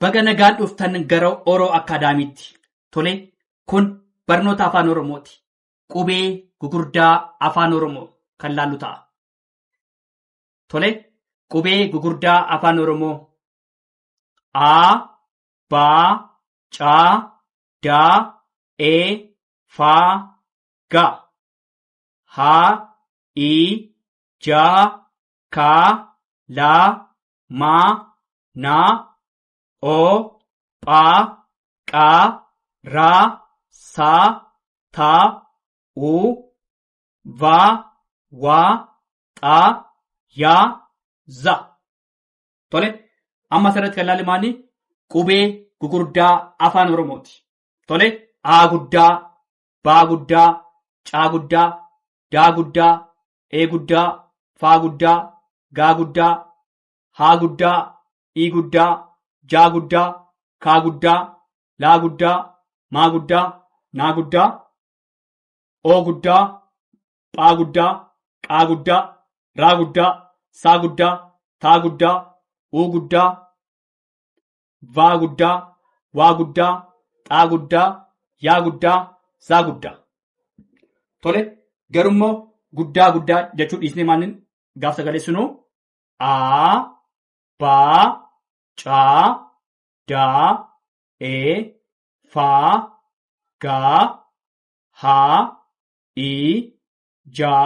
Baga nagaan dhuftan gara Oroo Akaadaamiitti. Tole, kun barnoota afaan Oromooti. Qubee gugurdaa afaan Oromoo kan laallu ta'a. Tole, qubee gugurdaa afaan Oromoo. A, Ba, Ca, Da, E, Fa, Ga. Ha, I, Ja, Ka, La, Ma, Na, O, Pa, Qa, Ra, Sa, Ta, U, Va, Wa, Xa, Ya, Za. Tole, amma asirratti kan ilaalle maali? Qubee gugurdaa afaan Oromooti. Tole, A guddaa, Ba guddaa, Ca guddaa, Da guddaa, E guddaa, Fa guddaa, Ga guddaa, Ha guddaa, I guddaa, Ja guddaa, Ka guddaa, La guddaa, Ma guddaa, Na guddaa, O guddaa, Pha guddaa, Qa guddaa, Ra guddaa, Sa guddaa, Ta guddaa, U guddaa, Va guddaa, Wa guddaa, Xa guddaa, Ya guddaa, Za guddaa. Tole, garummoo guddaa guddaa jechuu dhiisnee maalin gaaf sagaleessinu A, Ba, Ca, Da, E, Fa, Ga, Ha, I, Ja,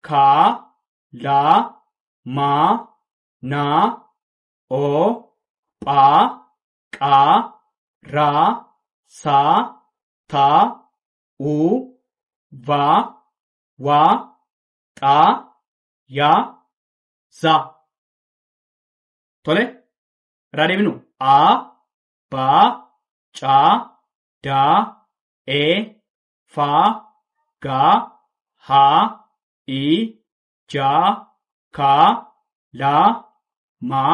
Ka, La, Ma, Na, O, Pha, Qa, Ra, Sa, Ta, U, Va, Wa, Xa, Ya, Za. Tole, irraa deebinu A, Ba, Ca, Da, E, Fa, Ga, Ha, I, Ja, Ka, La, Ma,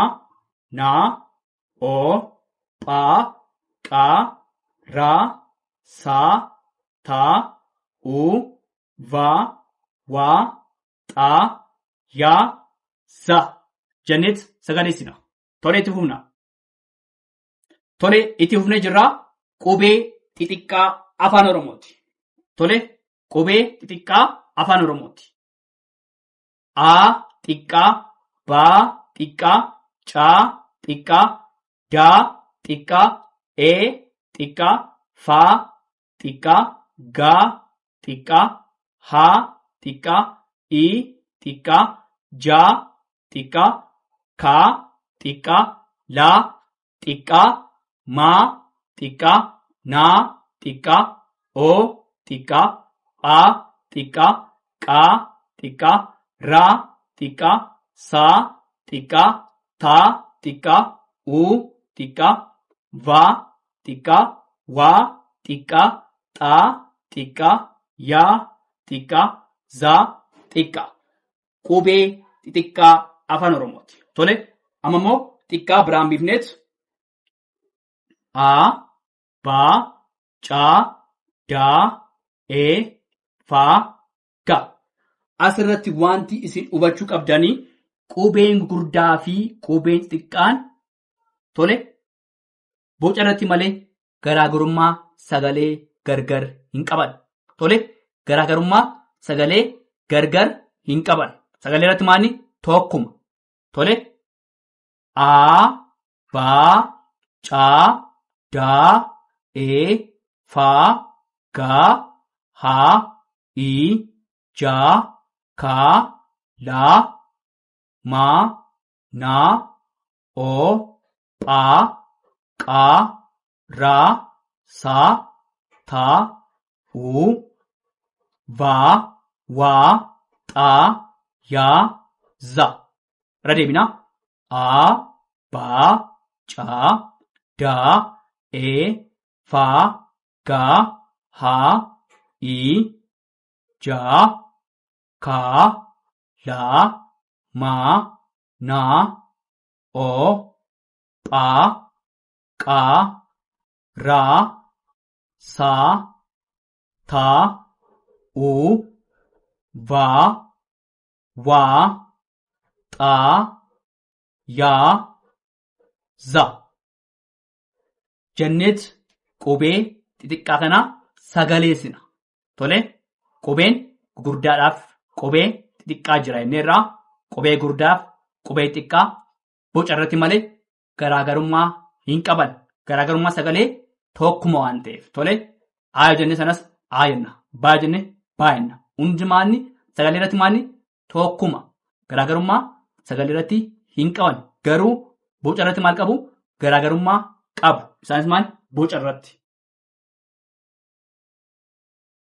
Na, O, Pha, Qa, Ra, Sa, Ta, U, Va, Wa, Xa, Ya, Za jenneet sagaleessina. Tole, itti fufna. Tole, itti fufnee jirraa qubee xixiqqaa afaan Oromooti. Tole, qubee xixiqqaa afaan Oromooti. A xiqqaa, Ba xiqqaa, Ca xiqqaa, Da xiqqaa, E xiqqaa, Fa xiqqaa, Ga xiqqaa, Ha xiqqaa, I xiqqaa, Ja xiqqaa, Ka xiqqaa, La xiqqaa, Ma xiqqaa, Na xiqqaa, O xiqqaa, Pha xiqqaa, Qa xiqqaa, Ra xiqqaa, Sa xiqqaa, Ta xiqqaa, U xiqqaa, Va xiqqaa, Wa xiqqaa, Xa xiqqaa, Ya xiqqaa, Za xiqqaa. Qubee xixiqqaa afaan Oromooti. Tole, amma immoo xiqqaa biraan biifneet A, Ba, Ca, Da, E, Fa, Ga. Asirratti wanti isin hubachuu qabdanii qubeen gurguddaa fi qubeen xixiqqaan tole boca irratti malee garaagarummaa sagalee gargar hin qaban. Tole, garaagarummaa sagalee gargar hin qaban. Sagalee irratti maali? Tokkuma. Tole, A, Ba, Ca, Da, E, Fa, Ga, Ha, I, Ja, Ka, La, Ma, Na, O, Pha, Qa, Ra, Sa, Ta, U, Va, Wa, Xa, Ya, Za. Irra deebina. A, Ba, Ca, Da, E, Fa, Ga, Ha, I, Ja, Ka, La, Ma, Na, O, Pha, Qa, Ra, Sa, Ta, U, Va, Wa, Xa, Ya, Za. jenneet qubee xixiqqaa kana sagaleessina. Tole qubeen gurguddaadhaaf qubee xixiqqaa jira inneerraa qubee gurguddaaf qubee xixiqqaa boca irratti malee garaagarummaa hin qaban. Garaagarummaa sagalee tokkuma waan ta'eef. Tole aayo jenne sanas aayenna. Baa jenne baayenna. Hundumaanni sagalee irratti maanni tokkuma. Garaagarummaa sagalee irratti hin qaban. Garuu boca irratti maal qabu? Garaagarummaa qabu. Isaanis maal? Boca irratti.